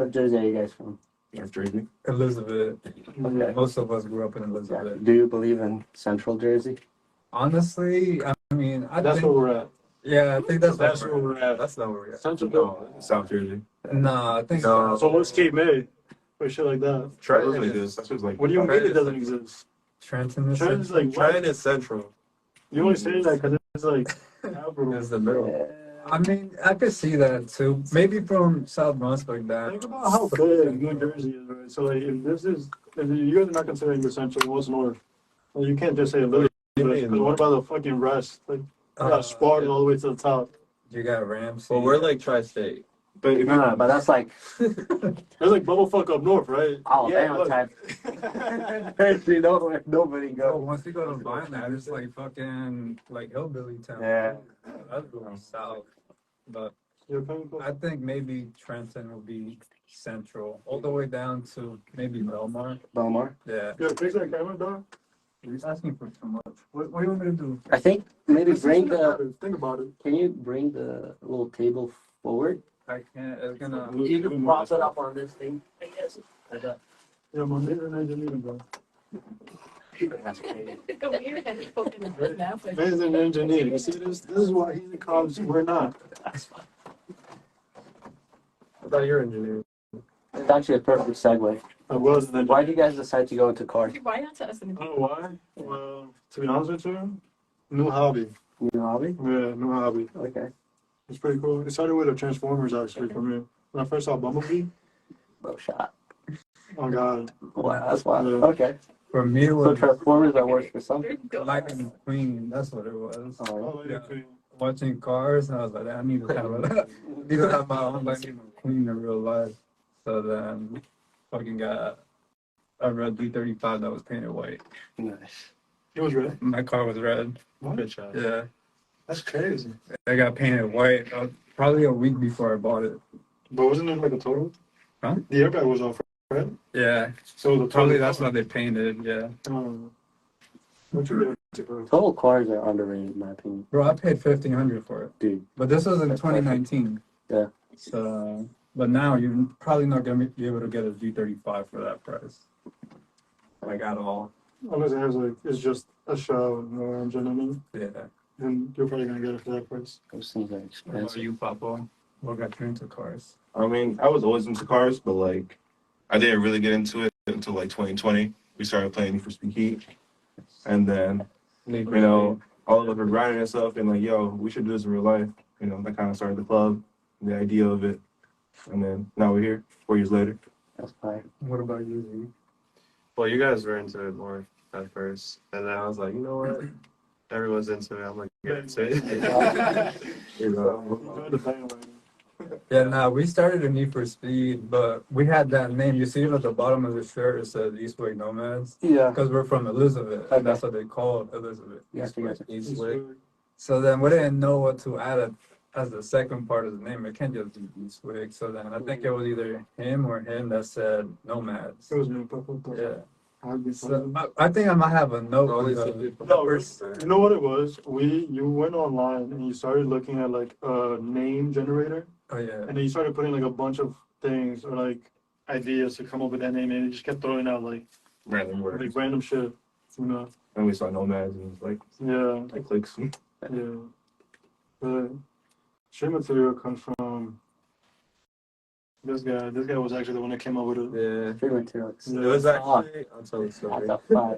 part of Jersey are you guys from? North Jersey. Elizabeth. Okay. Most of us grew up in Elizabeth. Do you believe in Central Jersey? Honestly, I mean, That's think, where we're at. yeah, I think that's where we're at. That's not where we're at. Central No, South Jersey. Nah, I think No. So what's Cape May? Or shit like that. Trenton doesn't exist. That's just like. What do you mean it doesn't exist? Trenton is Trenton's like what? Trenton is central. You only say that because it's like It's the middle. I mean, I could see that too. Maybe from South Brunswick that. Think about how big New Jersey is, right? So like if you guys are not considering the central, what's north? Well, you can't just say Elizabeth. What about the fucking rest? Like you got Sparta all the way to the top. You got Ramsey. Well, we're like tri-state. But if No, but that's like There's like bubblefuck up north, right? Alabama type. Actually, nobody So go. once you go to Vineland, it's like fucking like hillbilly town. Yeah. That's going south. But You're coming close. I think maybe Trenton will be central, all the way down to maybe Belmar. Belmar. Yeah. You gotta fix that camera, dog. He's asking for too much. What do you want me to do? I think maybe bring Think about it. Can you bring the little table forward? I can't. It's gonna. You can prop it up on this thing. I guess. Like that. Yeah, my internet engineering, bro. That's crazy. Man's an engineer. You see this? This is why he's in college. We're not. That's fine. I thought you were engineering. It's actually a perfect segue. I was an engineer. Why did you guys decide to go into cars? Why not to us? I don't know why. Well, to be honest with you, new hobby. New hobby? Yeah, new hobby. Okay. It's pretty cool. It started with the Transformers actually for me. When I first saw Bumblebee, Low shot. oh god. Wow, that's wild. Yeah. Okay. For me, it So was Transformers that works for some. Lightning McQueen. That's what it was. Oh, Oh, Yeah. yeah. Watching cars, and I was like, I need to have my own Lightning McQueen in real life. So then, fucking got a red D35 that was painted white. nice. It was red. My car was red. What? Good shot. Yeah, That's crazy. I got painted white probably a week before I bought it. But wasn't it like a total? Huh? The airbag was off, right? Yeah, So the probably that's what they painted. Yeah, What you did? Total cars are underrated in my opinion. bro, I paid $1,500 for it, Dude. but this was in 2019. Yeah. So, but now you're probably not gonna be able to get a G35 for that price, like at all. Unless it has like it's just a shell, no engine in it, Yeah. and you're probably gonna get it for that price. Those things are What about expensive. you, Papa? What got you into cars? I mean, I was always into cars, but like, I didn't really get into it until like 2020. We started playing Need for Speed Heat, and then you know, all of us were grinding and stuff, and like, yo, we should do this in real life. You know, that kind of started the club, the idea of it, and then now we're here 4 years later. That's fine. What about you, Z? Well, you guys were into it more at first, and then I was like, you know what? Everyone's into it. I'm gonna get into it. You know, Enjoy the bandwagon. Yeah, nah, we started a Need for Speed, but we had that name. You see it at the bottom of the shirt. It says Eastwood Nomads Yeah. because we're from Elizabeth. Okay. That's what they called Elizabeth. Yes, yes. Eastwood. So then we didn't know what to add as the second part of the name. It can't just be Eastwood. So then I think it was either him or him that said Nomads. It was me, Papa. Yeah. I'd be So I think I might have a note. Always with some people. No, first- you know what it was? You went online and you started looking at like a name generator, Oh yeah. and then you started putting like a bunch of things or like ideas to come up with that name, and it just kept throwing out like random words. random shit. You know? And we saw Nomads, and it was like, Yeah, it clicks. yeah. But stream material comes from this guy. This guy was actually the one that came up with it. Yeah. Street material. It was actually, I'll tell the story. That's a fire,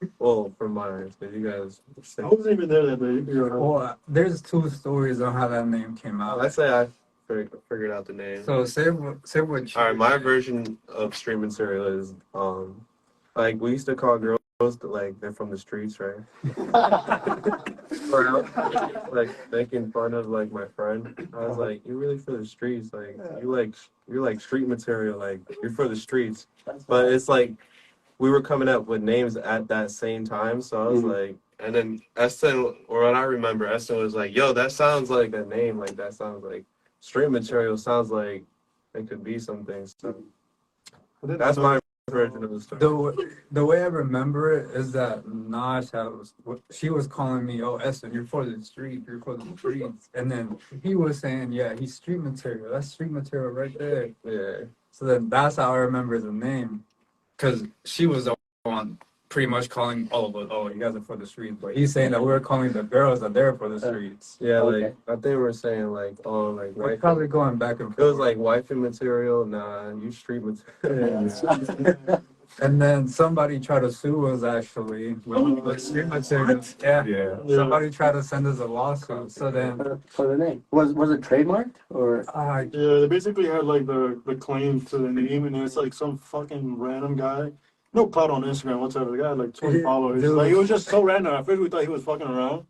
man. Well, from mine, but you guys. I wasn't even there that day. Well, there's two stories on how that name came out. I say I figured out the name. So say what. All right, my version of street material is like we used to call girls that like they're from the streets, right? Or like making fun of like my friend. I was like, you're really for the streets, like you're like street material, like you're for the streets. But it's like we were coming up with names at that same time, so I was like, and then Eston, or what I remember, Eston was like, yo, that sounds like a name, like that sounds like street material, sounds like it could be something. So that's my version of the story. The way I remember it is that Naj she was calling me, oh Eston, you're for the street, you're for the streets, and then he was saying, yeah, he's street material. That's street material right there. Yeah. So then that's how I remember the name, because she was the one pretty much calling all of us, oh, you guys are for the streets. But he's saying that we're calling the girls that they're for the streets. Yeah, Okay. like I think we were saying like, oh, like We're wife. probably going back and It was forth. like wifey material. Nah, you street material. And then somebody tried to sue us actually with like street material. Yeah. Yeah. Somebody tried to send us a lawsuit. So then For the name. Was it trademarked or? Yeah, they basically had like the claim to the name, and it's like some fucking random guy. No clout on Instagram whatsoever. The guy had like 20 followers. Dude. Like it was just so random. At first we thought he was fucking around,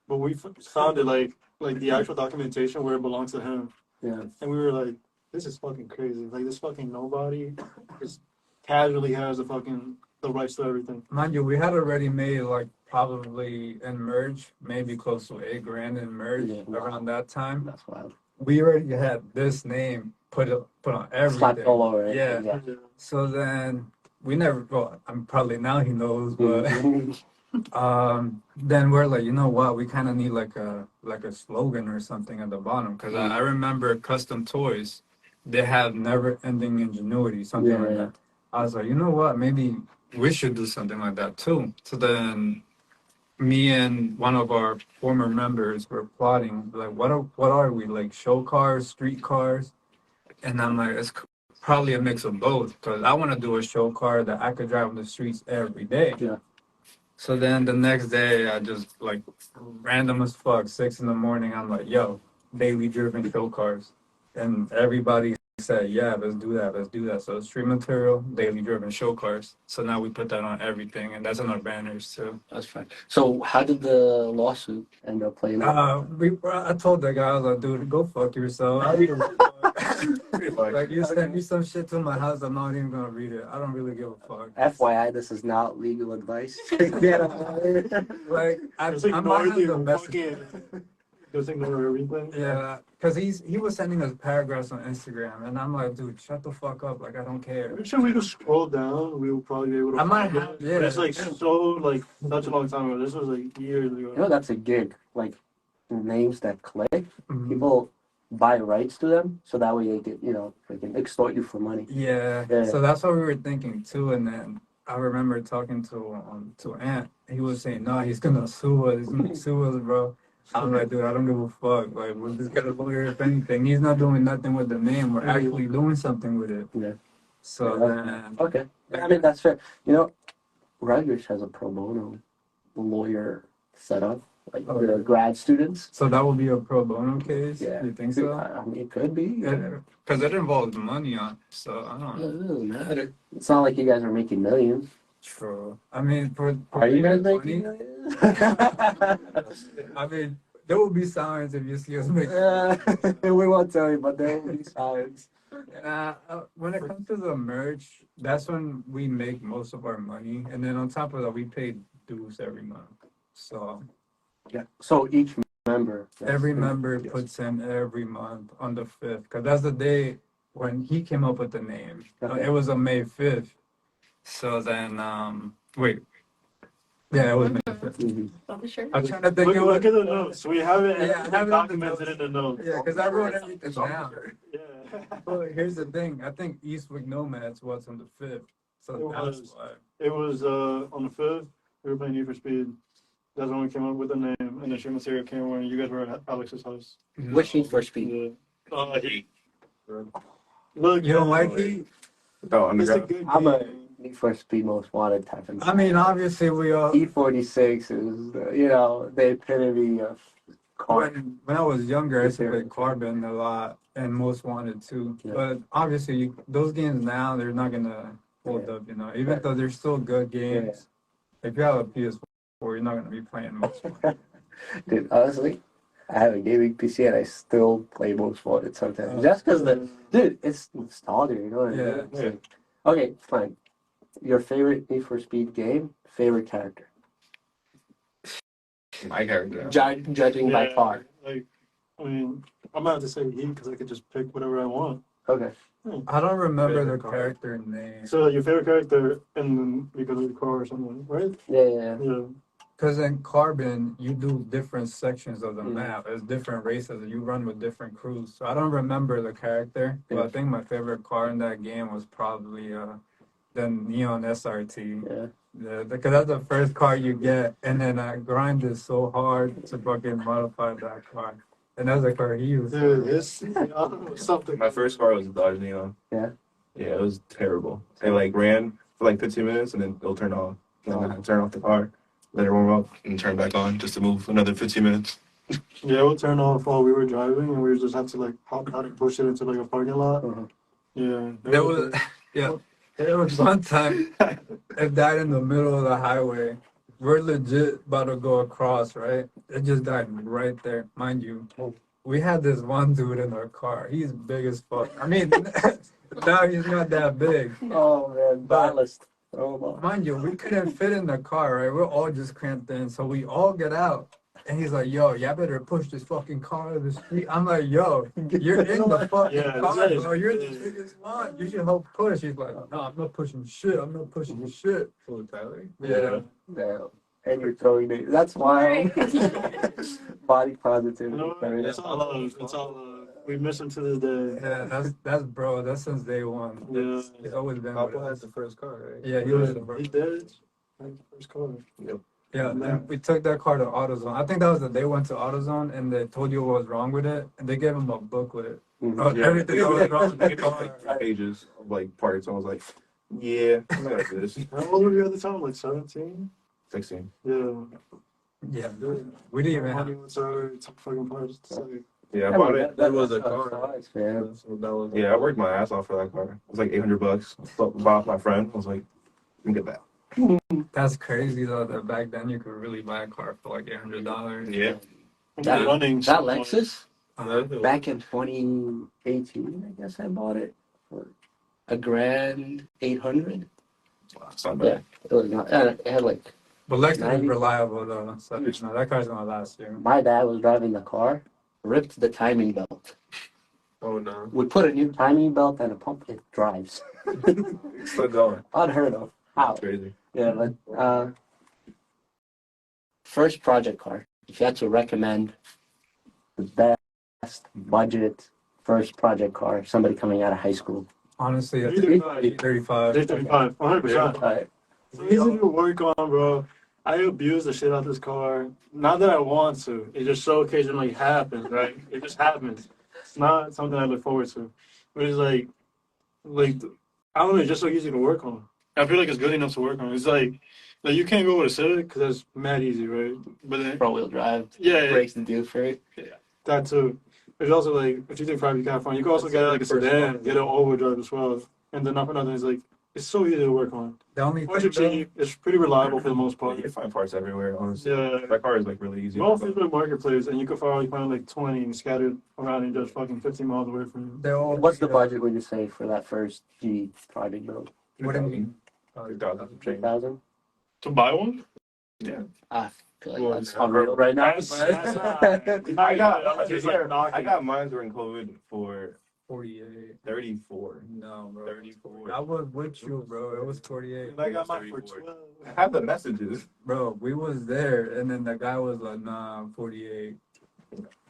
but we found it like the actual documentation where it belongs to him, Yeah. and we were like, this is fucking crazy. Like this fucking nobody just casually has the rights to everything. Mind you, we had already made like probably in merge, maybe close to $8,000 in merge Yeah. around that time. That's wild. We already had this name put on everything. Slapped all over it. Yeah. So then we never. Well, I'm probably now he knows, but then we're like, you know what? We kind of need like a slogan or something at the bottom, because I remember Custom Toys, they have never ending ingenuity, something like that. I was like, you know what? Maybe we should do something like that too. So then me and one of our former members were plotting, like, what are we, like, show cars, street cars? And I'm like, it's probably a mix of both, because I want to do a show car that I could drive on the streets every day. Yeah. So then the next day, I just, like, random as fuck, 6 in the morning, I'm like, yo, daily driven show cars. And everybody said, yeah, let's do that. So street material, daily driven show cars. So now we put that on everything, and that's on our banners too. That's fine. So how did the lawsuit end up playing out? I told the guy, I was like, dude, go fuck yourself. I don't give a fuck. Like, you send me some shit to my house, I'm not even gonna read it. I don't really give a fuck. FYI, this is not legal advice. Get out of here. Like, I Just might ignore have the the message. just ignore everything. Yeah, because he was sending us paragraphs on Instagram, and I'm like, dude, shut the fuck up. Like, I don't care. I'm sure we just scroll down. We will probably be able to. I might find have, it. yeah. But it's like such a long time ago. This was like years ago. You know, that's a gig. Like, names that click, Mhm. people buy rights to them, so that way they get, they can extort you for money. Yeah. Yeah. So that's what we were thinking too. And then I remember talking to Ant. He was saying, no, he's gonna sue us. He's gonna sue us, bro. I'm like, dude, I don't give a fuck. Like, we'll just get a lawyer if anything. He's not doing nothing with the name. We're actually doing something with it. Yeah. So then, Okay. I mean, that's fair. You know, Rutgers has a pro bono lawyer set up, like Oh, the yeah. grad students. so that would be a pro bono case. Yeah. You think so? I mean, it could be. Because it involves money on. So I don't It know. doesn't matter. It's not like you guys are making millions. True. I mean, for Are you guys money, making millions? I mean, there will be signs if you see us make. We won't tell you, but there will be signs. When it comes to the merch, that's when we make most of our money, and then on top of that, we pay dues every month. So Yeah. So each member. every member puts in every month on the 5th, because that's the day when he came up with the name. Okay. It was on May 5th. So then, wait. Yeah, it was May 5th. Mhm. I'm trying to think. Look at the notes. We have it. Yeah, I have it on the documented in the notes. Yeah, because I wrote everything down. Yeah. Well, here's the thing. I think Eastwood Nomads was on the 5th. So It that's was. why. It was on the 5th. We were playing Need for Speed. That's when we came up with the name, and the stream material came when you guys were at Alex's house. Which Need for Speed? Yeah. Heat. Look, You don't like Heat? Oh, It's a underground. good I'm a game. Need for Speed Most Wanted type of. I mean, obviously, we all. E46 is, the epitome of car. When I was younger, I used to play Carbon a lot and Most Wanted too. Yeah. But obviously, those games now, they're not going to hold up, even though they're still good games. If you have a PS4, you're not going to be playing Most Wanted. Dude, honestly, I have a gaming PC and I still play Most Wanted sometimes. Just because it's nostalgia, you know what I mean? Yeah. It's like, okay, fine. Your favorite Need for Speed game, favorite character. My character. Judging by car. Like, I mean, I'm about to say Heat because I could just pick whatever I want. Okay. I don't remember the Favorite car. character name. So your favorite character, and then because of the car or something, right? Yeah. Yeah. Because in Carbon, you do different sections of the Mhm. map. It's different races. You run with different crews. So I don't remember the character, but I think my favorite car in that game was probably the Neon SRT. Yeah. Because that's the first car you get, and then I grinded so hard to fucking modify that car. And that's the car he used. Dude, it's something. My first car was a Dodge Neon. Yeah. Yeah, it was terrible. It like ran for like 15 minutes and then it'll turn off. And then I had to turn off the car, let it warm up, and turn back on just to move another 15 minutes. Yeah, we'll turn off while we were driving, and we just have to like hop out and push it into like a parking lot. Uh-huh. Yeah. There was, yeah, there was one time it died in the middle of the highway. We're legit about to go across, right? It just died right there, mind you. We had this one dude in our car. He's big as fuck. I mean, now he's not that big. Oh man, ballast. Oh, Mind you, we couldn't fit in the car, right? We're all just cramped in. So we all get out. And he's like, yo, y'all better push this fucking car to the street. I'm like, yo, you're in the fucking Yeah, car, that is- bro. You're the biggest one. You should help push. He's like, no, I'm not pushing shit. I'm not pushing shit. Full of Tyler. Yeah. no. And you're throwing it. That's wild. Body positivity. You know what? It's all love. It's all love. We miss him to this day. Yeah, that's bro. That's since day one. Yeah. It's always been. Papa with has us. the first car, right? Yeah, he was the He did. First car. Yeah, then we took that car to AutoZone. I think that was the day we went to AutoZone and they told you what was wrong with it, and they gave him a booklet. Mhm. Oh, everything that was wrong with the car. Like 3 pages of like parts. I was like, yeah, I'm not like this. How old were you at the time? Like 17? 16. Yeah. Yeah, we didn't even have. Money was our top fucking parts. It's like, Yeah, I bought it. That was a that's car. size, man. So that was Yeah, I worked my ass off for that car. It was like $800. So I bought my friend. I was like, let me get that. That's crazy though. That back then you could really buy a car for like $800. Yeah. That- running. That Lexus, Uh, back in 2018, I guess I bought it for $1,800. Wow, it's not Yeah, bad. it was not. It had like but Lexus is 90. reliable though. So no, that car's gonna last you. my dad was driving the car, ripped the timing belt. Oh no. We put a new timing belt and a pump. It drives. It's still going. Unheard of. How? Crazy. Yeah, but first project car. If you had to recommend the best budget first project car, somebody coming out of high school. Honestly, I Either think side. 35. 35, 100%. Alright. It's easy to work on, bro. I abuse the shit out of this car. Not that I want to. It just so occasionally happens, right? It just happens. It's not something I look forward to. But it's like, I don't know, it's just so easy to work on. I feel like it's good enough to work on. It's like you can't go with a Civic because that's mad easy, right? But then, Front wheel drive. yeah, Breaks the deal for it. that too. There's also like, if you think private, you can't find. You can also get like a sedan, get an all-wheel drive as well. And then not for nothing, it's like, it's so easy to work on. The only Once thing, you're cheap, it's pretty reliable for the most part. You can find parts everywhere, honestly. Yeah. That car is like really easy. Go on Facebook Marketplace and you can probably find like 20 and scattered around and just fucking 15 miles away from you. they're all. What's the budget would you say for that first G project build? What do you mean? 2,000 change. 3,000? To buy one? Yeah. I feel like Well, that's yeah. unreal right now. I got mine were included for 48. 34. No, bro. 34. I was with you, bro. It was 48. I got mine for 12. I have the messages. Bro, we was there, and then the guy was like, nah, 48.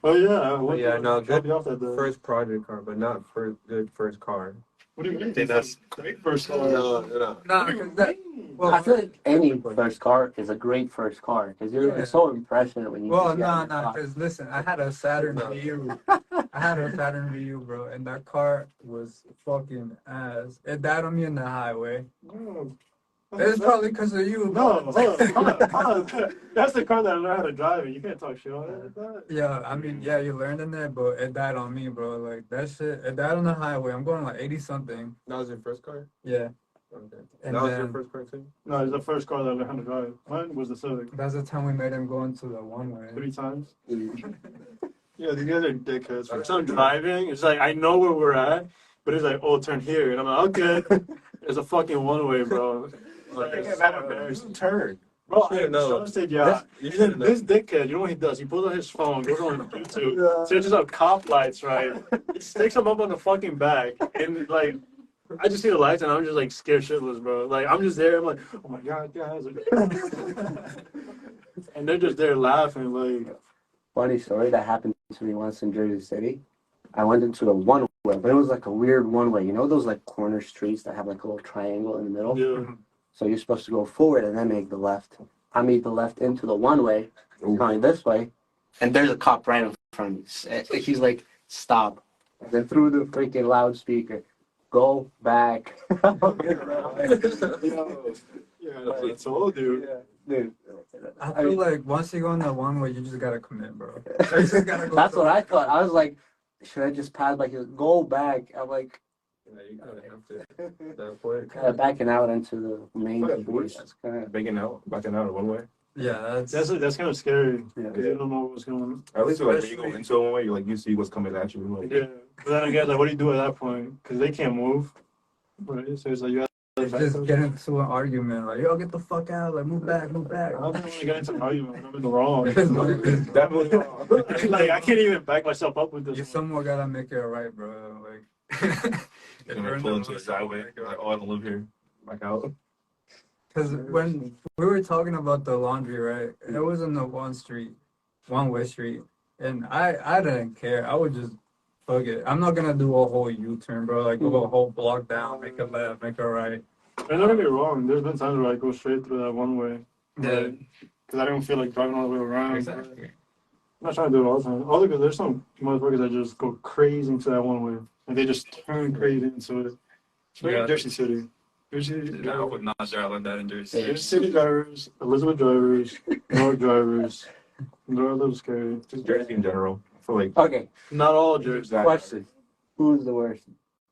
Oh yeah. Yeah, no, Drop good you off that day. First project car, but not first good first car. What do you mean? I think that's great first car. No. Nah, 'cause that, well, I feel like any first car is a great first car because you're so impressionate when you. well, see it on nah, the car. because listen, I had a Saturn VU. I had a Saturn VU, bro, and that car was fucking ass. It died on me in the highway. No. It's probably because of you, No, bro. hold on. That's the car that I learned how to drive in. You can't talk shit on it like that. Yeah, I mean, yeah, you learned in there, but it died on me, bro. Like, that shit, it died on the highway. I'm going like 80 something. That was your first car? Yeah. Okay. And That was your then first car too? No, it's the first car that I learned how to drive. Mine was the Civic. that's the time we made him go into the one way. 3 times. Yeah, these guys are dickheads. First time driving, it's like I know where we're at, but it's like, oh, turn here, and I'm like, okay. It's a fucking one way, bro. Like, it's so embarrassing. Turn. Bro, You should've known. said, yeah. You should've known. This dickhead, you know what he does? He pulls out his phone, goes on YouTube, searches up cop lights, right? He sticks them up on the fucking back, and like, I just see the lights, and I'm just like scared shitless, bro. Like, I'm just there, I'm like, oh my god, guys. and they're just there laughing like. Funny story that happened to me once in Jersey City. I went into the one way, but it was like a weird one way. You know those like corner streets that have like a little triangle in the middle? Yeah. So you're supposed to go forward and then make the left. I made the left into the one way, going this way, and there's a cop right in front of me. He's like, stop. And then through the freaking loudspeaker, go back. Yeah, that's all, dude. Dude. I feel like once you go on that one way, you just gotta commit, bro. You just gotta go That's through what I it. thought. I was like, should I just pass like go back? I'm like, Yeah, you kind of have to. At that point. kind of backing out into the main Yeah, street. That's kind of backing out one way. Yeah, That's kind of scary yeah. because you don't know what's going on. At least like when you go into one way, you like you see what's coming at you. Like, Yeah, but then again, like, what do you do at that point? Because they can't move, right? So it's like you have it's just get into an argument, like, yo, get the fuck out, like, move back, move back. I don't want to get into an argument when I'm in the wrong. definitely not. Like I can't even back myself up with this. You one. somewhat gotta make it right, bro. Like, You're gonna pull into a sideway. Like, oh, I don't live here. Back out. Because when we were talking about the laundry, right, it was in the one way street, and I didn't care. I would just fuck it. I'm not gonna do a whole U-turn, bro. Like go a whole block down, make a left, make a right. And don't get me wrong. There's been times where I go straight through that one way. Yeah. Because I don't feel like driving all the way around. Exactly. I'm not trying to do it all the time. Although because there's some motherfuckers that just go crazy into that one way, and they just turn crazy into it. Especially Yeah. Jersey City. I would not drive like that in Jersey. There's city drivers, Elizabeth drivers, North drivers. They're a little scary. Just Jersey in general. I feel like Okay, Not all Jersey. question. Who's the worst?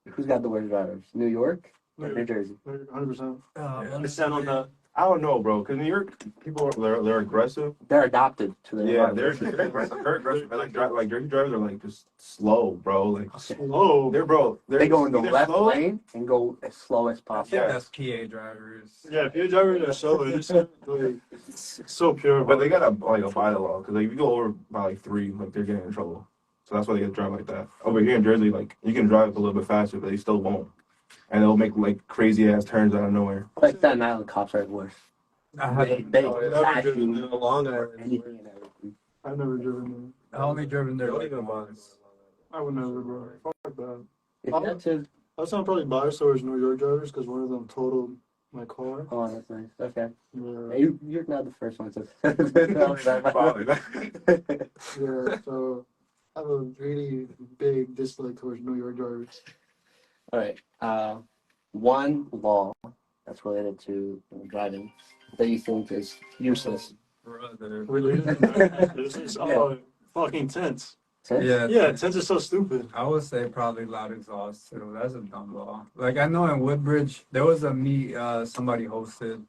Who's got the worst drivers? New York or New Jersey? 100%. Uh, Stand on that. I don't know, bro. Because New York people they're aggressive. They're adopted to the Yeah, environment. they're aggressive. They're aggressive. Like Jersey drivers are like just slow, bro. Like Slow. They go in the either left slow- lane and go as slow as I possible. think Yeah. that's PA drivers. Yeah, PA drivers are so it's so pure. But they gotta like abide the law because like if you go over by like 3, like they're getting in trouble. So that's why they get to drive like that. Over here in Jersey, like you can drive a little bit faster, but they still won't, and they'll make like crazy ass turns out of nowhere. Like Staten Island cops are the worst. I had They yeah. attack Driven you. Long Island. Anything and everything. I've never driven I only driven there Don't like even once. there. I would never, bro. Fuck that. If you had to, I was probably biased towards New York drivers because one of them totaled my car. oh, that's nice. Okay. Yeah. Hey, you're not the first one to tell me that. Yeah, so I have a really big dislike towards New York drivers. All right. One law that's related to driving that you think is useless. Brother. Really? This is fucking tense. Yeah. Yeah, tense is so stupid. I would say probably loud exhaust too. That's a dumb law. Like I know in Woodbridge there was a meet somebody hosted,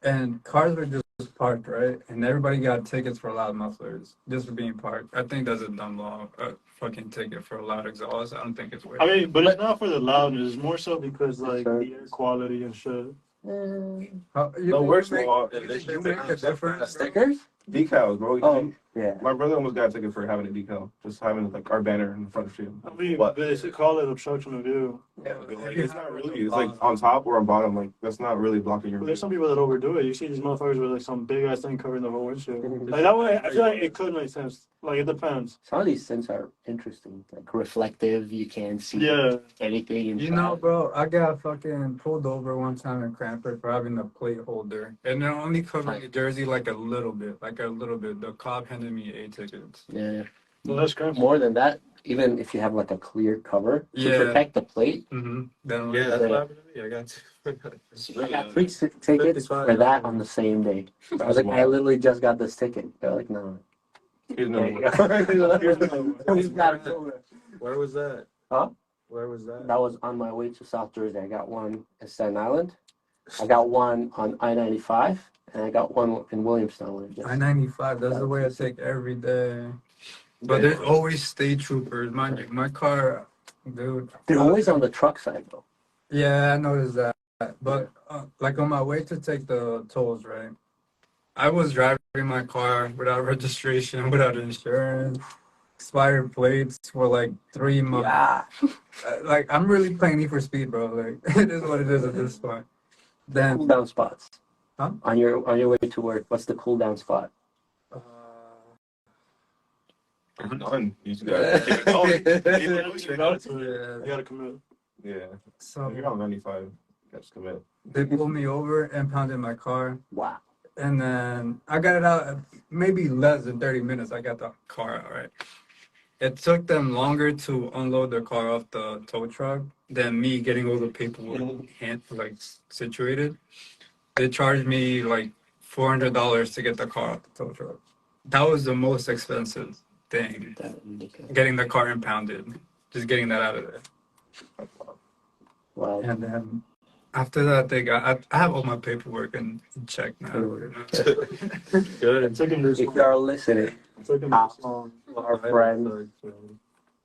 and cars were just parked right, and everybody got tickets for loud mufflers just for being parked. I think that's a dumb law. A fucking ticket for loud exhaust. I don't think it's worth. I mean, but it's not for the loudness. It's more so because like the air quality and shit. The worst law is you make a difference. Stickers? decals, bro. Oh, yeah. My brother almost got a ticket for having a decal, just having like our banner in the front of the street. I mean, What? they should call it obstruction of view. Like, it's not really. It's like on top or on bottom. Like that's not really blocking your But view. there's some people that overdo it. You see these motherfuckers with like some big ass thing covering the whole windshield. Like that way, I feel like it could make sense. Like it depends. Some of these things are interesting, like reflective. You can see Yeah. anything inside. You know, bro, I got fucking pulled over one time in Cranford for having a plate holder, and they're only covering the jersey like a little bit, The cop handed me 8 tickets. Yeah. Well, that's crazy. More than that, even if you have like a clear cover to Yeah. protect the plate, Mm-hmm. Yeah, that's what happened to me. I got I got 3 tickets for that on the same day. I was like, I literally just got this ticket. They're like, no. Here's There another you one. go. He's got it. Where was that? Huh? Where was that? That was on my way to South Jersey. I got one in Staten Island. I got one on I-95, and I got one in Williamstown. I-95, that's the way I take every day. But there's always state troopers. My car, dude. They're always on the truck side, though. Yeah, I noticed that. But like on my way to take the tolls, right? I was driving my car without registration, without insurance, expired plates for like 3 months. Yeah. Like I'm really playing Need for Speed, bro. Like it is what it is at this point. Cool Then down spots. Huh? On your way to work, what's the cool down spot? I'm done. You just gotta keep it going. Keep it going. You gotta commit. Yeah. So If you're on 95, you gotta just commit. they pulled me over, impounded my car, Wow. and then I got it out maybe less than 30 minutes. I got the car out, right? It took them longer to unload their car off the tow truck than me getting all the paperwork situated. They charged me like $400 to get the car off the tow truck. That was the most expensive thing, That's ridiculous. getting the car impounded, just getting that out of there. Wow. And then after that, I have all my paperwork in check now. Good. It took him this If y'all listening, It took him Cops. this long. our friends,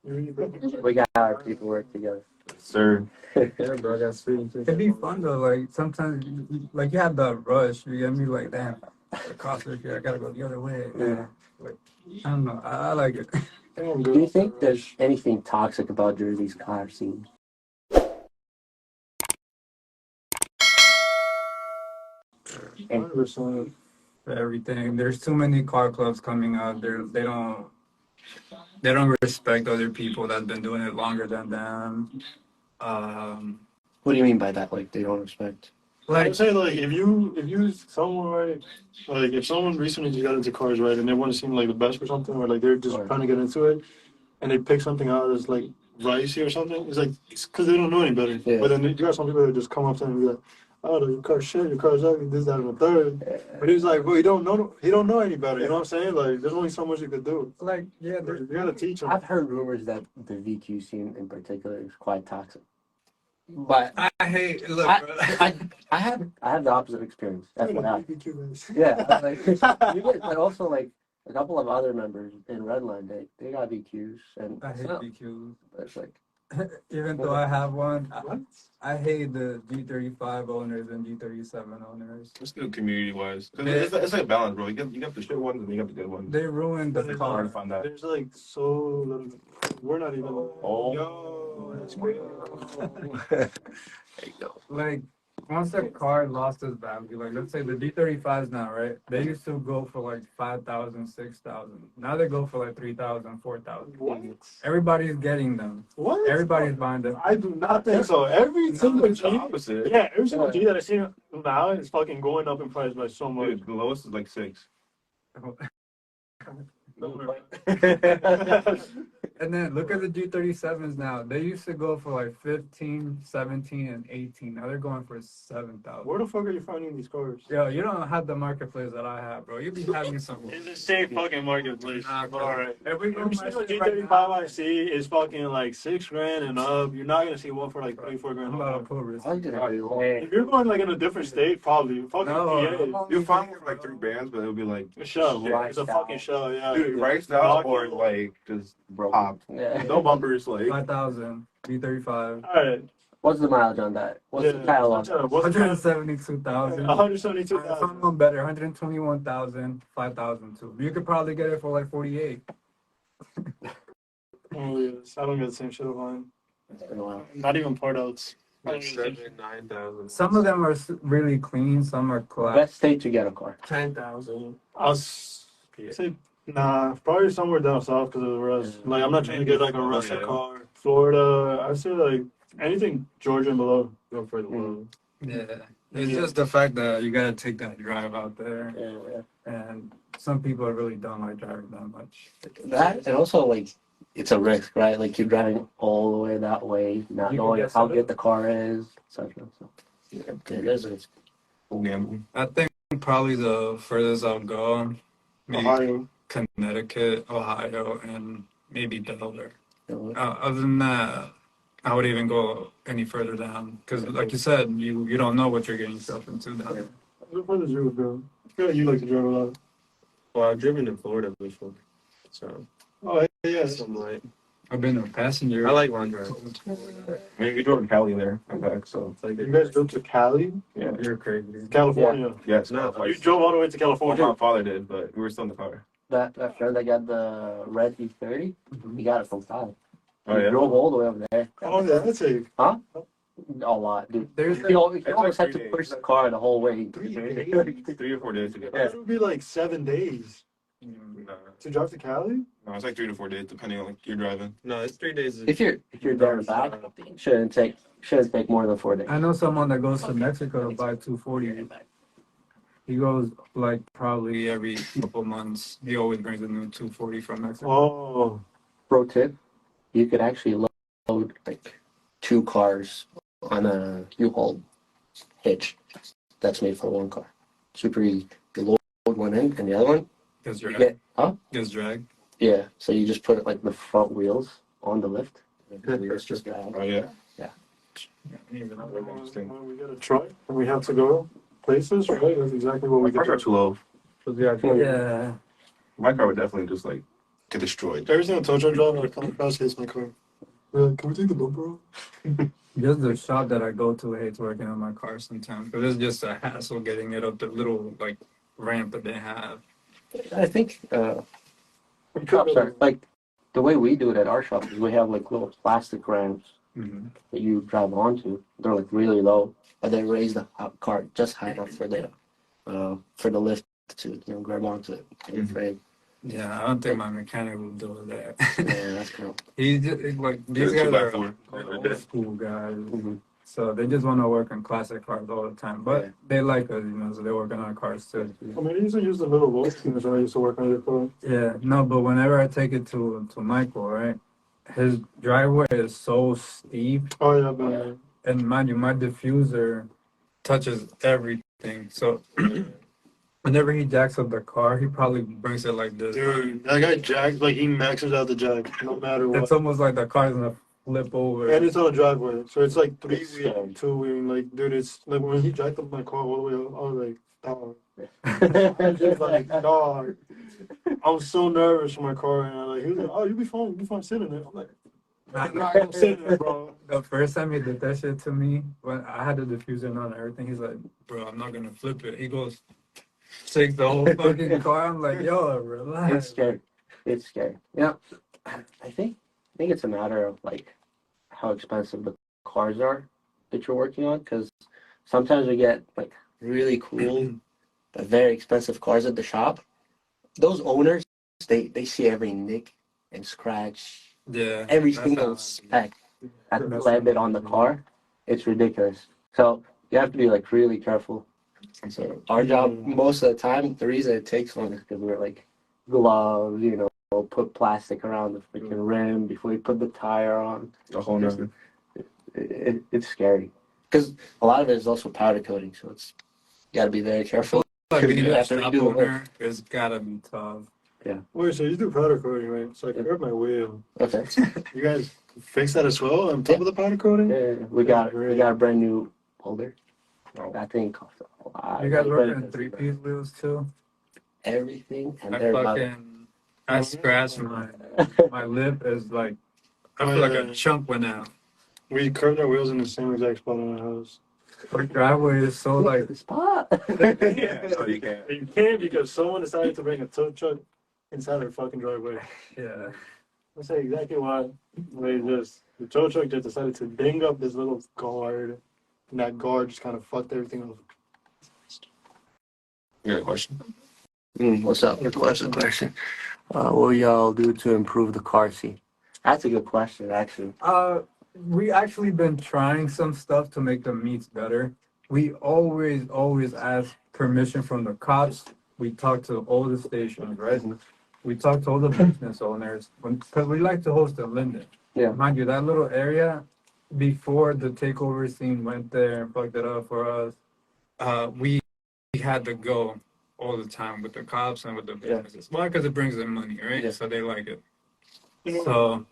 we got our paperwork together. Sir. Yeah, bro, I got speeding tickets. It'd be fun though, like sometimes, like you have the rush, you get me like, damn, the cops are here, I gotta go the other way. Yeah. Like, I don't know, I like it. Do you think there's anything toxic about Jersey's car scene? And 100%. Everything. There's too many car clubs coming out. They don't respect other people that've been doing it longer than them. what do you mean by that? Like they don't respect? I'd Like say like if you someone right, like if someone recently just got into cars right and they want to seem like the best or something, or like they're just Right. trying to get into it, and they pick something out that's like ricey or something, it's like it's because they don't know any better. Yeah. But then you got some people that just come up to them and be like, "Oh, your car's shit, your car's ugly, this, that, and the third." But he's like, "Well, he don't know any better." You know what I'm saying? Like, there's only so much you could do. yeah, You gotta teach them. I've heard rumors that the VQ scene in particular is quite toxic. But I hate look, I, bro. I have the opposite experience. FYI. Yeah, like you get, but also like a couple of other members in Redline, they got VQs, and I hate so, BQs. it's like Even though I have one, What? I hate the G35 owners and G37 owners. Let's do community wise. Yeah. It's like a balance, bro. You got the shit ones and you got the good ones. They ruined the Hard to car. find that. There's like so little. We're not even. Oh. Yo, that's crazy. there you go. Like once the car lost its value, like let's say the D35s now, right? They used to go for like 5,000, 6,000. Now they go for like 3,000, 4,000. What? Everybody's getting them. What? Everybody's buying them. I do not think so. Every single It's the G, opposite. yeah, every single G that I see now is fucking going up in price by so much. Dude, the lowest is like 6. And then look at the G37s now. They used to go for like 15, 17, and 18. Now they're going for 7,000. Where the fuck are you finding these cars? Yo, you don't have the marketplace that I have, bro. You be having some. In the same fucking marketplace. Nah, bro. Alright. If we go Every single G35 I see is fucking like $6,000 and up. You're not gonna see one for like $3, $4 I'm grand. about to pull risk. I just hey, If you're going like in a different state, probably fucking No, You'll find one for like 3 bands, but it'll be like a shell. Right It's a now. fucking shell, yeah. dude, right now or like just bro. popped. Yeah. No bumpers, like 5,000. B35. Alright. What's the mileage on that? What's the title on that? What's the 172,000. 172,000. Someone better, 121,000, 5,000 too. You could probably get it for like 48. Oh yes, I don't get the same shit of mine. It's been a while. Not even part outs. I don't get the same 7, 9,000. Some of them are really clean, some are class. Best state to get a car. 10,000. I'll say nah, probably somewhere down south because of the rust. Like I'm not trying to get like a Russia car. Florida, I'd say like anything Georgia and below. Go for the low. Yeah. It's just the fact that you gotta take that drive out there. Yeah. And some people really don't like driving that much. That and also like it's a risk, right? Like you're driving all the way that way, not You can knowing get how set good up. the car is, etc. So yeah, it is a risk. full gamble. I think probably the furthest I'll go, maybe Ohio. Connecticut, Ohio, and maybe Delaware. You know, Other than that, I would even go any further down because, like you said, you don't know what you're getting yourself into down there. What part of you bro? I feel like you like to drive a lot. Well, I've driven in Florida before. So, Oh yes. I'm like, I've been a passenger. I like long drive. I mean, we drove to Cali there. I'm back, so It's like, You guys drove to Cali, yeah. You're crazy. California. Yes, No, no. You drove all the way to Well, California. my father did, but we were still in the car. that friend that got the red E30, he got it from Cali. Oh, He yeah? drove all the way over there. Oh yeah, that's a A lot, dude. There's He always It's had like to 3 push days. the car the whole way. 3 days. 3 or 4 days to get Yeah. It would be like 7 days. No, To drive to Cali? No, it's like 3 to 4 days depending on like you're driving. no, it's 3 days. If you're there and back, shouldn't take more than 4 days. I know someone that goes to Mexico to buy 240. He goes like probably every couple months. He always brings a new 240 from Mexico. Oh. Pro tip: you could actually load like 2 cars on a U-Haul hitch that's made for 1 car. Super easy. You load one in, and the other one Gets you dragged. get Gets dragged. Yeah, so you just put it like the front wheels on the lift. And the wheels just drag. Oh yeah. Interesting. We got a truck and we have to go places, right? That's exactly what we My car could too low. Yeah. My car would definitely just like get destroyed. Every single tow truck driver I come across hates my car. They're like, can we take the bumper off? Just the shop that I go to hates working on my car sometimes because it's just a hassle getting it up the little like ramp that they have. I think shops are like the way we do it at our shop is we have like little plastic ramps Mm-hmm. that you drive onto. They're like really low, but they raise the car just high enough for the lift to grab onto it in your frame. Yeah, I don't think my mechanic will do that. Yeah, that's cool. He's just, like these Yeah, guys are 2x4. old school guys, Mm-hmm. so they just want to work on classic cars all the time. But Yeah. they like us, so they're working on cars too. I mean, I used to use the little roll cleaners when I used to work on it for. Yeah, no, but whenever I take it to Michael, right, his driveway is so steep, Oh, yeah, but and mind you, my diffuser touches everything. So whenever he jacks up the car, he probably brings it like this. dude, that guy jacks, like, he maxes out the jack no matter what. It's almost like the car's gonna flip over. And it's on a driveway, so it's like 3 It's wheel, scary. 2 wheel. Like, dude, it's like when he jacked up my car all the way up, I was like, dog. I was just like, dog. I was so nervous for my car, and he was like, oh, you'll be fine sitting there. I'm like, I'm not gonna sit there, bro. The first time he did that shit to me, when I had the diffuser on and everything, he's like, bro, I'm not gonna flip it. He goes, shake the whole fucking car. I'm like, yo, relax. It's scary. It's scary. Yeah, I think it's a matter of like how expensive the cars are that you're working on, because sometimes we get like really cool but very expensive cars at the shop. Those owners, they see every nick and scratch, Yeah. every that's single how- speck that landed on the car. It's ridiculous. So you have to be like really careful. So our job most of the time, the reason it takes long is because we're like gloves, put plastic around the freaking rim before you put the tire on. The whole nother. It's scary because a lot of it is also powder coating, so you got to be very careful. Like being You a have to shop redo the whole- owner, it's gotta be tough. Wait, so you do powder coating, right? So I can grab my wheel. Okay. You guys fix that as well on top of the powder coating? Yeah, we got a brand new holder. Oh. That thing costs a lot. You guys Way work better on than 3-piece wheels too? everything, and I they're about scratched my lip is like, I feel like a chunk went out. We curved our wheels in the same exact spot on our house. Our driveway is so like, the spot. Yeah, so you can't. You can't because someone decided to bring a tow truck inside their fucking driveway. yeah. I'll say exactly why. The tow truck just decided to ding up this little guard, and that guard just kind of fucked everything up. You got a question? What's up? What's the question? What will y'all do to improve the car scene? That's a good question, actually. We actually been trying some stuff to make the meets better. We always ask permission from the cops. We talk to all the stations, right? We talk to all the business owners because we like to host in Linden. Yeah. Mind you, that little area before the takeover scene went there and fucked it up for us. We had to go all the time with the cops and with the businesses. Why? Because it brings them money, right? Yeah. So they like it. So,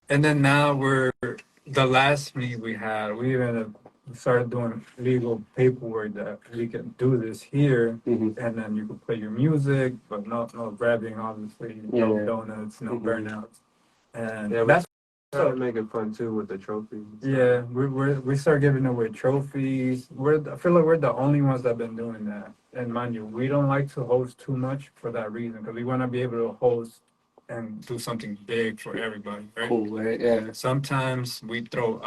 and then now the last meet we had, we even started doing legal paperwork that we can do this here, Mm-hmm. and then you can play your music, but no grabbing, obviously, no donuts, no burnouts, and Yeah, that's Try to make it fun too with the trophies. yeah. We start giving away trophies. I feel like we're the only ones that have been doing that. And mind you, we don't like to host too much for that reason because we want to be able to host and do something big for everybody. Right? Cool, right? Yeah. Sometimes we throw.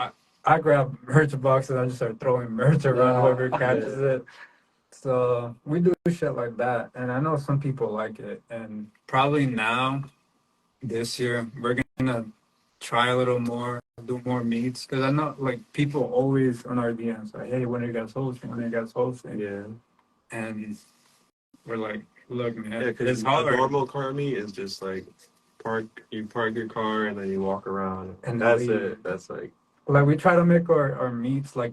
I grab merch boxes and I just start throwing merch around whoever catches it. So we do shit like that, and I know some people like it. And probably now, this year, we're gonna try a little more, do more meets, because I know like people always on our DMs like, "Hey, when are you guys hosting? When are you guys hosting?" Yeah. And we're like, "Look, Yeah, man, because it's a hard." normal car meet is just like you park your car and then you walk around. And That's leave. it. That's like Like we try to make our meets like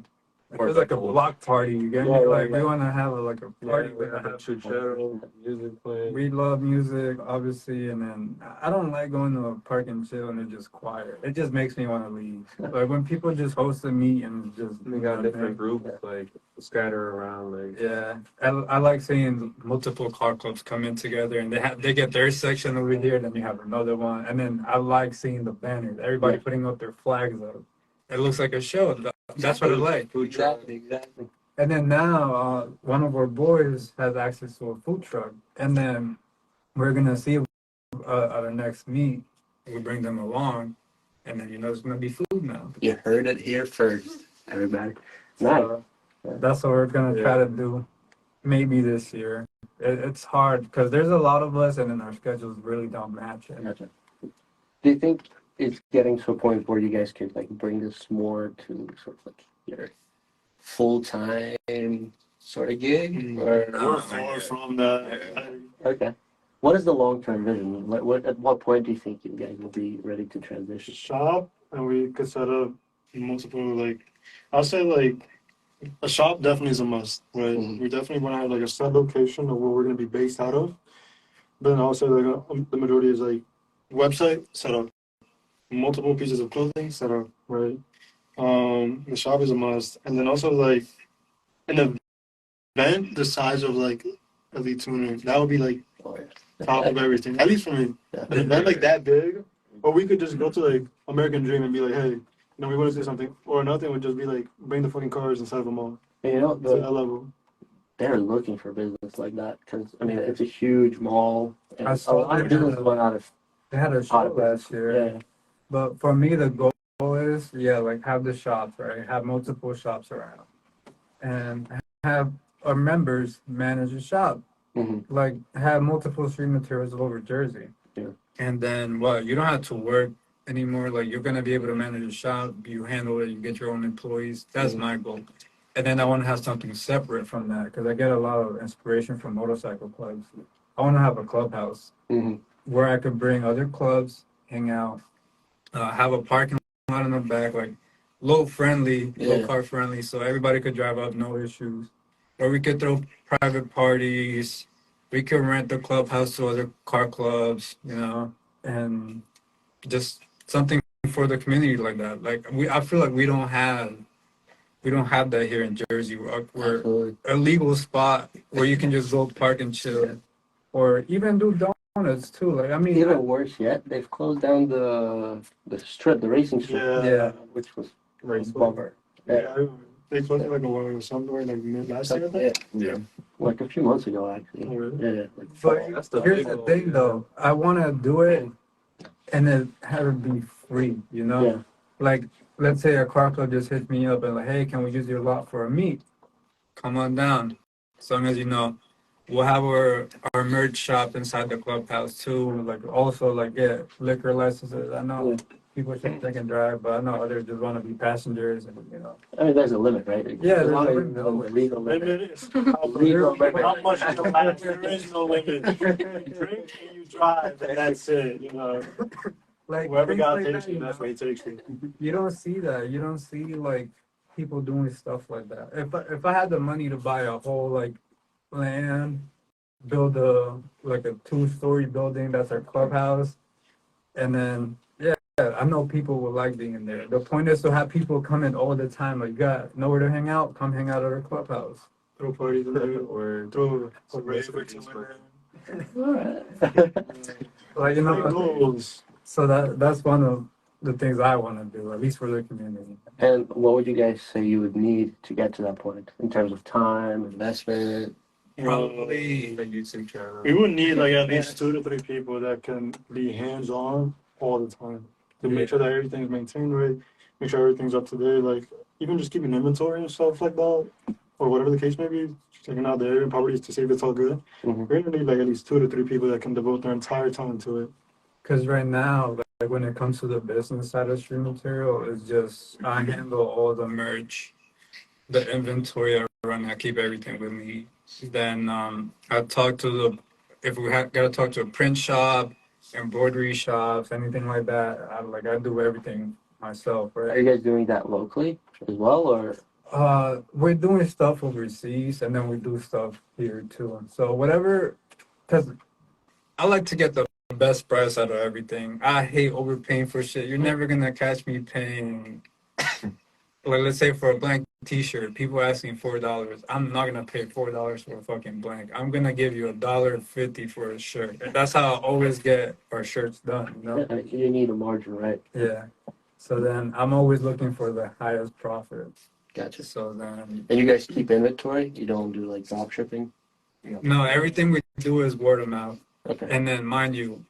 more it's like a cool. block party. You get me? Yeah, like yeah. we want to have like a party. we have a chuchero, music playing. We love music, obviously, and then I don't like going to a park and chill and it's just quiet. It just makes me want to leave. Like when people just host a meet and just We do got their different thing. groups like scatter around like Yeah, I like seeing multiple car clubs come in together and they get their section over here, then you have another one, and then I like seeing the banners. Everybody putting up their flags up. It looks like a show. That's what I like. food truck. Exactly. And then now, one of our boys has access to a food truck, and then we're gonna see at our next meet. We bring them along, and then there's gonna be food now. You heard it here first, everybody. Nice. So that's what we're gonna try to do. Maybe this year. It's hard because there's a lot of us, and then our schedules really don't match. And Gotcha. Do you think it's getting to a point where you guys could like bring this more to sort of like your full-time sort of gig? Or We're far from that. okay. What is the long-term vision? At what point do you think you guys will be ready to transition? Shop, and we could set up multiple, like, I'll say, like, a shop definitely is a must, right? Mhm. We definitely want to have, like, a set location of where we're going to be based out of. But then also, like, the majority is, like, website set up, multiple pieces of clothing set up, right? The shop is a must. And then also, like, an event the size of, like, Elite Tuner, that would be, like, Oh, yeah. top of everything, at least for me. Yeah. An event like that big, or we could just go to like American Dream and be like, hey, we want to do something. Or another thing would just be like, bring the fucking cars and set them all And you know, to that level. they're looking for business like that because I mean it's a huge mall. And I a saw lot of they had business went out of they had a show last year. yeah. But for me, the goal is, like have the shops, right? Have multiple shops around, and have our members manage a shop. Mm-hmm. Like have multiple street materials all over Jersey. Yeah. And then what? You don't have to work anymore. Like you're gonna be able to manage a shop. You handle it. You get your own employees. That's my goal. And then I want to have something separate from that because I get a lot of inspiration from motorcycle clubs. I want to have a clubhouse Mm-hmm. where I could bring other clubs, hang out, have a parking lot in the back, like low car friendly, so everybody could drive up, no issues. Or we could throw private parties. We could rent the clubhouse to other car clubs, and just something for the community like that. Like I feel like we don't have that here in Jersey. We're Absolutely. a legal spot where you can just go park and chill, or even do donuts too. Like I mean, Even worse yet, they've closed down the racing strip. Yeah. Which was Race a bummer. Yeah. They closed it like a while somewhere, like last year, I think. Yeah. Yeah. Like a few months ago, actually. Oh, really? Yeah. But That's the here's big the one, thing, yeah. though. I want to do it and then have it be free, Yeah. Like, let's say a car club just hits me up and like, hey, can we use your lot for a meet? Come on down. As long as we'll have our merch shop inside the clubhouse too. Like, also, like, liquor licenses. I know people should take and drive, but I know others just want to be passengers and, I mean, there's a limit, right? Yeah, As there's long a as limit. the legal limit. Limit is Legal limit. how much you last. There is no limit. You drink and you drive, and that's it. Like, Whoever things got like takes that, you, that's where he takes you. You don't see that. You don't see like people doing stuff like that. If I had the money to buy a whole like land, build a 2-story building that's our clubhouse, and then I know people will like being in there. The point is to have people come in all the time. Like, got nowhere to hang out, come hang out at our clubhouse. Throw parties in there, Or throw a some rave or recipes, two in but- there. Like Big goals. so that's one of the things I want to do, at least for the community. And what would you guys say you would need to get to that point in terms of time, investment? Probably the YouTube channel. We would need like at least 2 to 3 people that can be hands-on all the time to make sure that everything's maintained right, make sure everything's up to date. Like even just keeping inventory and stuff like that. or whatever the case may be, checking out the area properties to see if it's all good. Mhm. We're gonna need like at least 2 to 3 people that can devote their entire time to it. Because right now, like when it comes to the business side of street material, it's just I handle all the merch, the inventory I run. I keep everything with me. Then I talk to the if we gotta talk to a print shop, embroidery shops, anything like that. I do everything myself, Are right? you guys doing that locally as well, or? We're doing stuff overseas, and then we do stuff here too. So whatever, because I like to get the best price out of everything. I hate overpaying for shit. You're never gonna catch me paying, like let's say for a blank T-shirt, people asking $4. I'm not gonna pay $4 for a fucking blank. I'm gonna give you $1.50 for a shirt. And that's how I always get our shirts done. You know? You need a margin, right? Yeah. So then I'm always looking for the highest profit. Gotcha. So then, And you guys keep inventory? You don't do like drop shipping? no, everything we do is word of mouth. Okay. And then, mind you,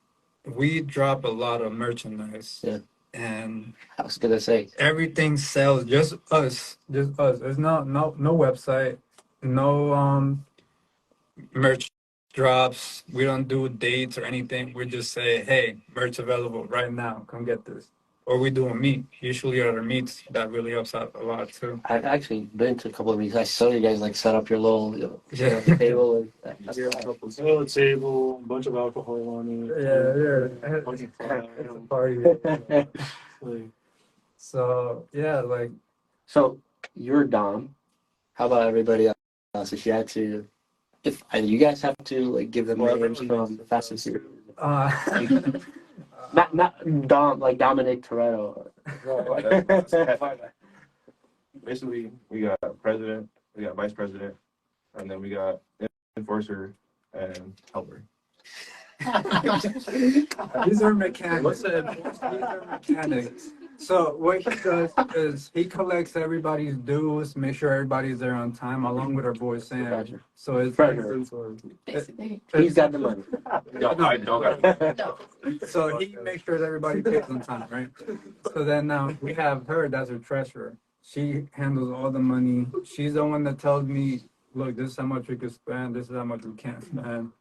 we drop a lot of merchandise. Yeah. And I was gonna say. everything sells, just us. Just us. There's no website, no merch drops. We don't do dates or anything. We just say, hey, merch available right now. Come get this. Or we do a meet. Usually other meets that really helps out a lot too. I've actually been to a couple of meetings. I saw you guys like set up your little Yeah. table. And that's Yeah, cool. a table, a bunch of alcohol on it. Yeah. Fucking fun. It's a party. Like, So yeah, like So you're Dom. How about everybody else? If you had to, if you guys have to like give them names from Fast and Furious. uh, Not Dom like Dominic Toretto. Basically, we got president, we got vice president, and then we got enforcer and helper. these are mechanics. These are mechanics. So what he does is he collects everybody's dues, make sure everybody's there on time, along with our boy Sam. Gotcha. So it's Treasurer. He's got the money. No, I don't got So he makes sure that everybody pays on time, right? So then now we have her, that's her treasurer. She handles all the money. She's the one that tells me, look, this is how much we could spend, this is how much we can't spend.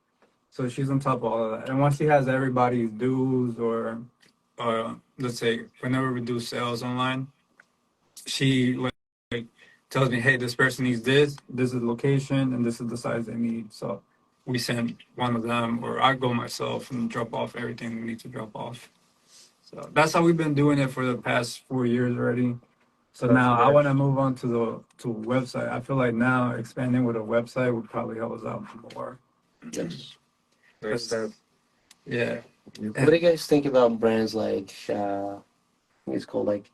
So she's on top of all of that. And once she has everybody's dues or let's say whenever we do sales online, she like tells me, hey, this person needs this is the location, and this is the size they need. So we send one of them, or I go myself and drop off everything we need to drop off. So that's how we've been doing it for the past 4 years already. So now I want to move on to a website. I feel like now expanding with a website would probably help us out more. Yes. Yeah. What do you guys think about brands like I think it's called like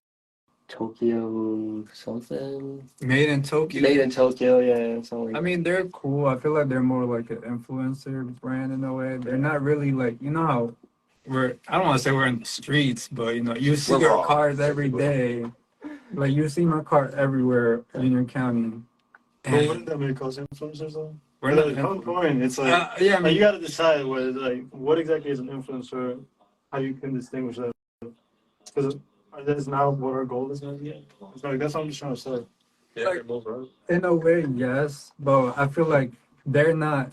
Tokyo something? Made in Tokyo. Made in Tokyo, yeah, something like I mean, they're cool. I feel like they're more like an influencer brand in a way. They're not really like, you know how I don't want to say we're in the streets, but you know, you see We're our raw. cars every day. Like you see my car everywhere in Union County. but wouldn't that make us influencers though? We're Like, not. how important? It's like, Yeah, I like mean, you got to decide what exactly is an influencer, how you can distinguish that. Because that's not what our goal is going to be. It's like that's what I'm just trying to say. like, in a way, yes, but I feel like they're not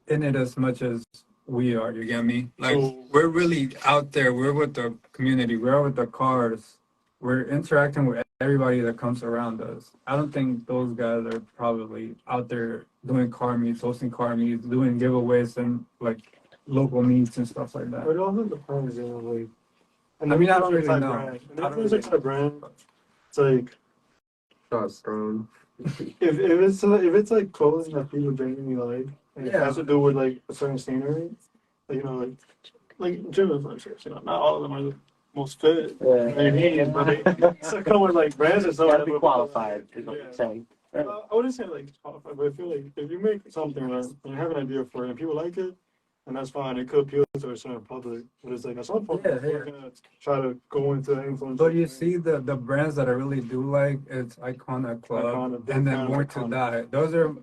in it as much as we are. You get me? Like So- we're really out there. We're with the community. We're with the cars. We're interacting with everybody that comes around us. I don't think those guys are probably out there doing car meets, hosting car meets, doing giveaways and like local meets and stuff like that. But it also depends, you know, like. And I mean, I the don't really influencer know. type brand. And I the don't influencer really type brand, it's like Shots thrown. if it's like clothing that people genuinely like, and it Yeah. has to do with like a certain scenery, like, you know, like gym influencers, you know, not all of them are the most fit. Yeah. Maybe, but they still come with like brands and stuff. gotta be that- qualified, is what Yeah. you're saying. I wouldn't say like qualified, but I feel like if you make something right, and you have an idea for it, and people like it, and that's fine. It could appeal to a certain public, but it's like at some point Yeah, we're gonna try to go into influencer. But you see the brands that I really do like, it's Icona Club Icona, big and fan then of More to Icona. Die. Those are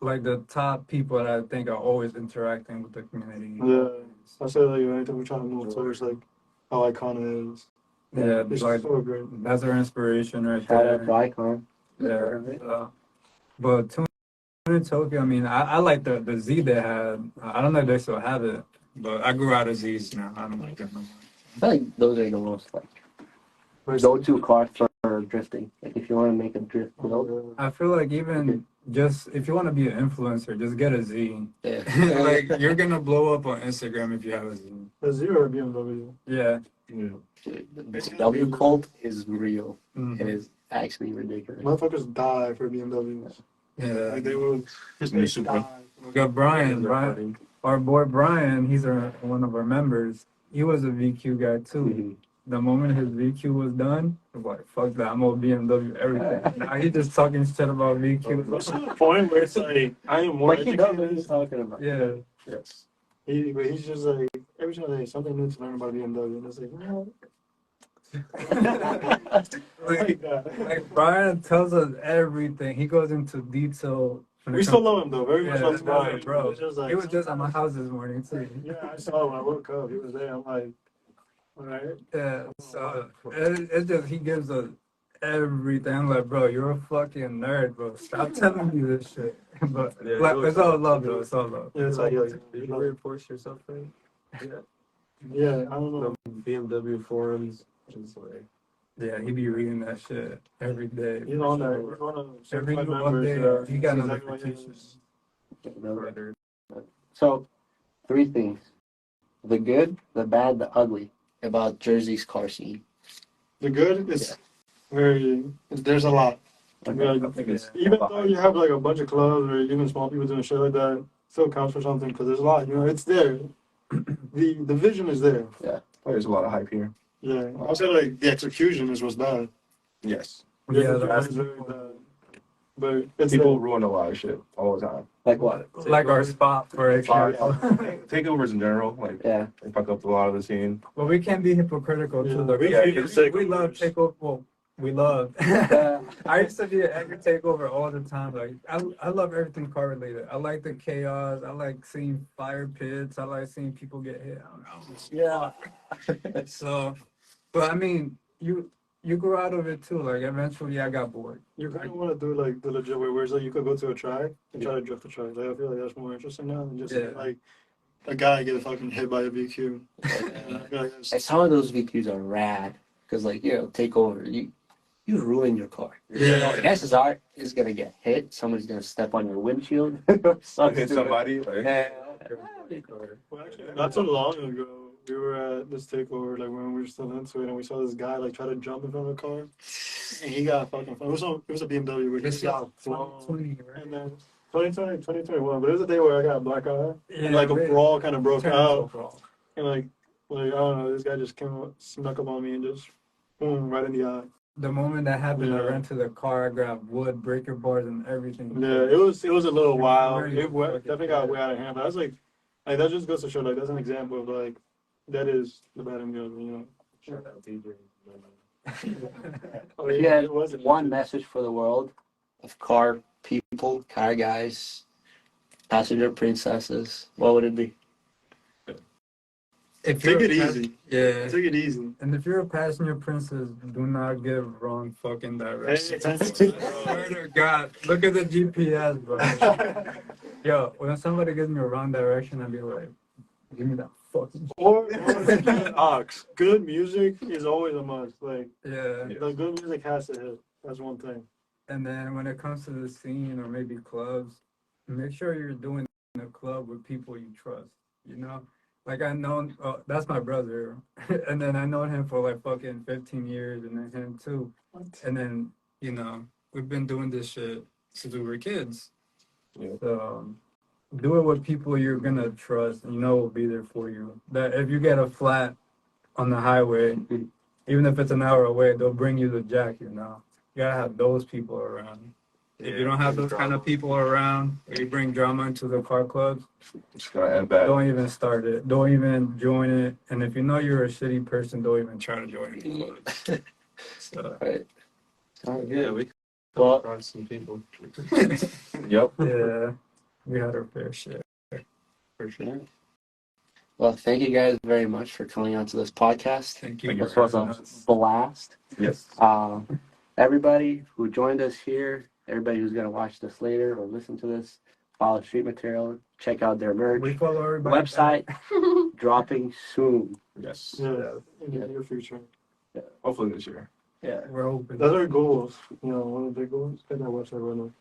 like the top people that I think are always interacting with the community. Yeah, I say like anything we're trying to move towards like how Icona is. Yeah, It's like so great. that's our inspiration right Shout out to there. Icon. Yeah. But in Tokyo, I mean, I like the Z they had. I don't know if they still have it, but I grew out of Z's now. I don't like them no more. I feel like those are the most like go-to cars for drifting. Like if you want to make a drift build. I feel like even just if you want to be an influencer, just get a Z. Yeah. Like you're gonna blow up on Instagram if you have a Z. A Z or a BMW? Yeah. The W cult is real. Mhm. It is actually ridiculous. Motherfuckers die for BMWs. Yeah. Like they will. New Supra. We got Brian. Our boy Brian, he's one of our members. He was a VQ guy too. Mhm. The moment his VQ was done, I was like, fuck that, I'm on BMW everything. Now he just talking shit about VQ. What's the point where it's like I am more Like he knows what he's educated? talking about. Yeah. Yes. But he's just like every single day something new to learn about BMW, and it's like, no. Like, like Brian tells us everything. He goes into detail. when it We still comes- love him though, very much Yeah, love Brian, bro. It's just like, He was just at my house this morning too. yeah, I saw him when I woke up. He was there. I'm like, all right. Yeah, so it's just he gives us everything. I'm like, bro, you're a fucking nerd, bro. Stop telling me this shit. But Yeah, like, it was- it's all love, though. It's all love. Yeah, it's Like, like, did you reinforce yourself, right? yeah, I don't know. The BMW forums, just like Yeah, he be reading that shit every day. He's on there. He's one of the Every certified new members. update, he got He's exactly what he notifications. is. So, three things: the good, the bad, the ugly about Jersey's car scene. The good is very. There's a lot. Okay. I think it's Even though you have like a bunch of clubs or even small people doing shit like that, still counts for something because there's a lot. You know, it's there. The vision is there. there's a lot of hype here. Yeah, I'll say like the execution is what's bad. Yes. The Yeah, execution that's is very bad. But it's People ruin a lot of shit all the time. Like what? like our spot, for example. Takeovers in general, like Yeah. they fuck up a lot of the scene. But we can't be hypocritical Yeah, too. Though. we Yeah, hate we love takeovers. takeover. Well, we love. Yeah. I used to be an angry takeover all the time. Like I love everything car related. I like the chaos. I like seeing fire pits. I like seeing people get hit. Yeah. So, but I mean, you grew out of it too. Like eventually, I got bored. You kind of want to do like the legit way, where it's like you could go to a track and try to drift the track. Like I feel like that's more interesting now than just Yeah. like a guy get fucking hit by a VQ. And I feel like that's, And some of those VQs are rad because, like, take over. You ruin your car. Yeah. SSR is gonna get hit. Someone's gonna step on your windshield. Hit somebody. Like, Yeah. well, actually, not so long ago, we were at this takeover, like when we were still into it, and we saw this guy like try to jump in front of a car, and he got fucking. It was a BMW, which This he got flown. 2020, right? And then 2020, 2021, but it was a day where I got a black eye, Yeah, and like a really. brawl kind of broke Turn out, into a brawl. and like I don't know, this guy just came up, snuck up on me and just boom right in the eye. The moment that happened, I Yeah. ran to the car. I grabbed wood, breaker bars, and everything. Yeah, it was a little wild. Really It fucking definitely got way out of hand. But I was like that just goes to show like that's an example of like that is the bad and good, you know. shout out DJ. Oh, If you had it wasn't. one message for the world of car people, car guys, passenger princesses, what would it be? If Take you're it a pas- easy. Yeah. Take it easy. And if you're a passenger princess, do not give wrong fucking directions. Hey, Swear to God, look at the GPS, bro. Yo, when somebody gives me a wrong direction, I'd be like, give me that fucking. Or ox. Good music is always a must. Like Yeah. the good music has to hit. That's one thing. And then when it comes to the scene or maybe clubs, make sure you're doing the club with people you trust. You know, like I know that's my brother, and then I known him for like fucking 15 years, and then him too. And then we've been doing this shit since we were kids. Yeah. So do it with people you're gonna trust and will be there for you. That if you get a flat on the highway, even if it's an hour away, they'll bring you the jack. You gotta have those people around. If you don't have those kind of people around, or you bring drama into the car clubs, just gonna end bad. don't even start it. Don't even join it. And if you know you're a shitty person, don't even try to join it. So, Right. Sounds Yeah, good. we come Well, across some people. Yep. yeah, we had our fair share. For sure. Yeah. Well, thank you guys very much for coming on to this podcast. Thank you. Thank you. This was a blast. Yes. Everybody who joined us here everybody who's gonna watch this later or listen to this, follow Street Material. Check out their merch. We follow everybody. Website dropping soon. Yes. Yeah, in the near future. Hopefully this year. Yeah. We're hoping. Those are goals. You know, one of the big goals. Get that website running.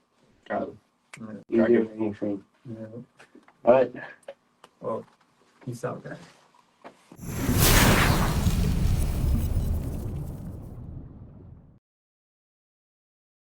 Got it. Easier than anything. Yeah. All right. Well, peace out, guys.